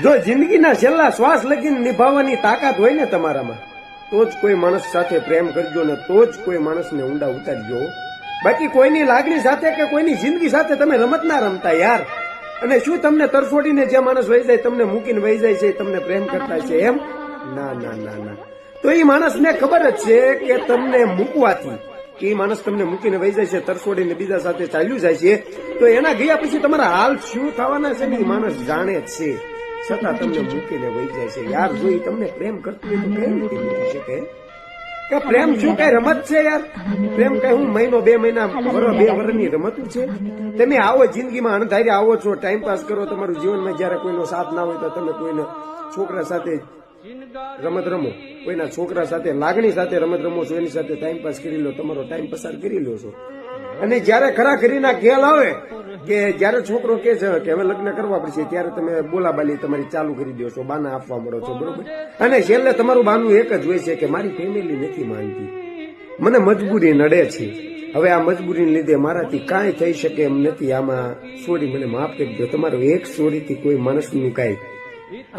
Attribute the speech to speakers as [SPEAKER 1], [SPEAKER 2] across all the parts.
[SPEAKER 1] જો જિંદગીના છેલ્લા શ્વાસ લગીને નિભાવવાની તાકાત હોય ને તમારામાં, તો જ કોઈ માણસ સાથે પ્રેમ કરજો ને તો જ કોઈ માણસને ઊંડા ઉતારજો. બાકી કોઈની લાગણી સાથે કે કોઈની જિંદગી સાથે તમે રમત ના રમતા યાર. અને શું તમને તરછોડીને જે માણસ વહી જાય, તમને મૂકીને વહી જાય છે, તમને પ્રેમ કરતા છે એમ? ના ના ના ના. તો એ માણસને ખબર જ છે કે તમને મૂકવાથી, કે એ માણસ તમને મૂકીને વહી જાય છે, તરછોડીને બીજા સાથે ચાલ્યું જાય છે, તો એના ગયા પછી તમારા હાલ શું થવાના છે ને એ માણસ જાણે જ છે, છતાં તમને મૂકીને વહી જાય છે યાર. જો એ તમને પ્રેમ કરતું હોય તો કઈ રીતે મૂકી શકે? કે પ્રેમ શું કઈ રમત છે યાર? પ્રેમ કઈ હું મહિનો 2 મહિના 2 વર્ષની રમત છે? તમે આવો જિંદગીમાં અણધારી આવો છો, ટાઈમ પાસ કરો તમારું જીવનમાં. જયારે કોઈનો સાથ ના હોય તો તમે કોઈના છોકરા સાથે રમત રમો, કોઈના છોકરા સાથે લાગણી સાથે રમત રમો છો, એની સાથે ટાઈમ પાસ કરી લો, તમારો ટાઈમ પસાર કરી લો છો. અને જયારે ખરા ખરીના ખેલ આવે કે જયારે છોકરો કે છે કે હવે લગ્ન કરવા પડશે, ત્યારે તમે બોલાબાલી તમારી ચાલુ કરી દો છો, બાના આપવા મળો છો, બરોબર. અને છેલ્લે તમારું બાનું એક જ હોય છે કે મારી ફેમિલી નથી માનતી, મને મજબૂરી નડે છે, હવે આ મજબૂરીને લીધે મારાથી કાંઈ થઈ શકે એમ નથી, આમાં સોરી મને માફ કરી દો. તમારો એક સોરીથી કોઈ માણસનું કાંઈ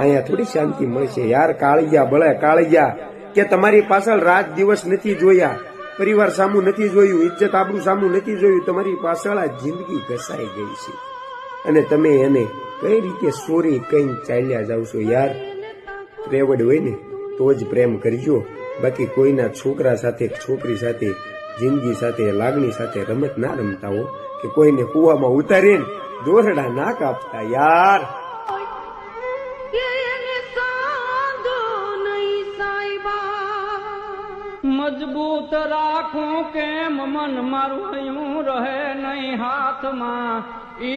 [SPEAKER 1] અહીંયા થોડી શાંતિ મળશે યાર. કાળિયા બળે કાળિયા, કે તમારી પાછળ રાત દિવસ નથી જોયા, પરિવાર સામું નથી જોયું, ઇજ્જત આબરૂ સામું નથી જોયું, તમારી પાછળ આ જિંદગી ઘસાઈ ગઈ છે અને તમે એને કઈ રીતે સોરી કઈ ચાલ્યા જાવ છો યાર. પ્રેવડ હોય ને તો જ પ્રેમ કરજો, બાકી કોઈના છોકરા સાથે છોકરી સાથે જિંદગી સાથે લાગણી સાથે રમત ના રમતા હો, કે કોઈને કુવામાં ઉતારીને દોરડા ના કાપતા યાર.
[SPEAKER 2] મજબૂત રાખું કેમ મન મારું હયું રહે નહીં હાથમાં,